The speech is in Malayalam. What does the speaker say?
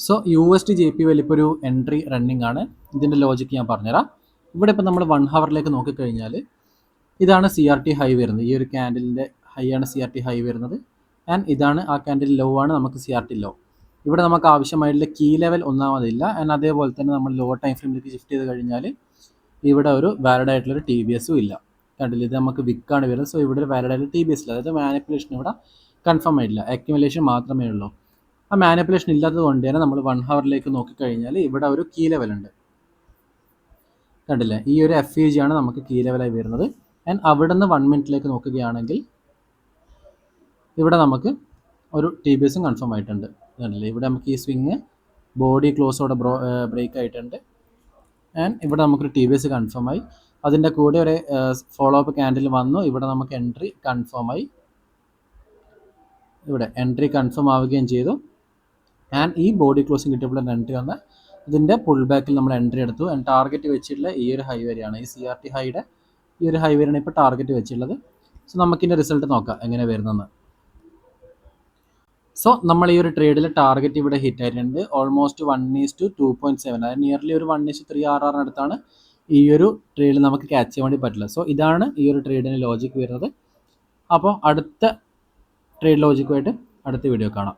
So U S T J P വലിപ്പോൾ ഒരു എൻട്രി റണ്ണിങ് ആണ്. ഇതിൻ്റെ ലോജിക്ക് ഞാൻ പറഞ്ഞുതരാം. ഇവിടെ ഇപ്പോൾ നമ്മൾ 1 ഹവറിലേക്ക് നോക്കിക്കഴിഞ്ഞാൽ ഇതാണ് സി ആർ ടി ഹൈ വരുന്നത്. ഈ ഒരു ക്യാൻഡലിൻ്റെ ഹൈ ആണ് സി ആർ ടി ഹൈ വരുന്നത്. ആൻഡ് ഇതാണ് ആ ക്യാൻഡിൽ ലോ ആണ് നമുക്ക് സി ആർ ടി ലോ. ഇവിടെ നമുക്ക് ആവശ്യമായിട്ടുള്ള കീ ലെവൽ ഒന്നാമതില്ല. ആൻഡ് അതേപോലെ തന്നെ നമ്മൾ ലോ ടൈം ഫ്രെയിമിലേക്ക് ഷിഫ്റ്റ് ചെയ്ത് കഴിഞ്ഞാൽ ഇവിടെ ഒരു വാലിഡ് ആയിട്ടുള്ളൊരു ടി ബി എസും ഇല്ല. കണ്ടില്ല, ഇത് നമുക്ക് വിക്കാണ് വരുന്നത്. സോ ഇവിടെ ഒരു വാലിഡ് ആയിട്ടുള്ള ടി ബി എസ് ഇല്ല. അതായത് മാനിപ്പുലേഷൻ ഇവിടെ കൺഫേം ആയിട്ടില്ല, അക്യുമുലേഷൻ മാത്രമേ ഉള്ളൂ. ആ മാനിപ്പുലേഷൻ ഇല്ലാത്തത് കൊണ്ട് തന്നെ നമ്മൾ 1 ഹവറിലേക്ക് നോക്കിക്കഴിഞ്ഞാൽ ഇവിടെ ഒരു കീ ലെവൽ ഉണ്ട്. കണ്ടില്ലേ, ഈ ഒരു എഫ് ഇ ജി ആണ് നമുക്ക് കീ ലെവലായി വരുന്നത്. ആൻഡ് അവിടെ നിന്ന് 1 മിനിറ്റിലേക്ക് നോക്കുകയാണെങ്കിൽ ഇവിടെ നമുക്ക് ഒരു ടി ബി എസും കൺഫേം ആയിട്ടുണ്ട്. കണ്ടില്ലേ, ഇവിടെ നമുക്ക് ഈ സ്വിങ് ബോഡി ക്ലോസോടെ ബ്രേക്ക് ആയിട്ടുണ്ട്. ആൻഡ് ഇവിടെ നമുക്കൊരു ടി ബി എസ് കൺഫേം ആയി. അതിൻ്റെ കൂടെ ഒരു ഫോളോ അപ്പ് ക്യാൻഡിൽ വന്നു. ഇവിടെ നമുക്ക് എൻട്രി കൺഫേം ആയി. ഇവിടെ എൻട്രി കൺഫേം ആവുകയും ചെയ്തു. ആൻഡ് ഈ ബോഡി ക്ലോസിങ് കിട്ടിയപ്പോൾ എൻട്രി വന്ന് ഇതിൻ്റെ പുൾ ബാക്കിൽ നമ്മൾ എൻട്രി എടുത്തു. ആൻഡ് ടാർഗറ്റ് വെച്ചിട്ടുള്ള ഈ ഒരു ഹൈ വരെയാണ്, ഈ സി ആർ ടി ഹൈയുടെ ഈ ഒരു ഹൈ വരെയാണ് ഇപ്പോൾ ടാർഗറ്റ് വെച്ചിട്ടുള്ളത്. സോ നമുക്കിൻ്റെ റിസൾട്ട് നോക്കാം എങ്ങനെ വരുന്നതെന്ന്. സോ നമ്മൾ ഈ ഒരു ട്രേഡിൽ ടാർഗറ്റ് ഇവിടെ ഹിറ്റ് ആയിട്ടുണ്ട്. ഓൾമോസ്റ്റ് 1:2.7, അതായത് നിയർലി ഒരു 1:3 RR ഈ ഒരു ട്രേഡിൽ നമുക്ക് ക്യാച്ച് ചെയ്യാൻ വേണ്ടി പറ്റില്ല. സോ ഇതാണ് ഈ ഒരു ട്രേഡിന് ലോജിക്ക് വരുന്നത്. അപ്പോൾ അടുത്ത ട്രേഡ് ലോജിക്കുമായിട്ട് അടുത്ത വീഡിയോ കാണാം.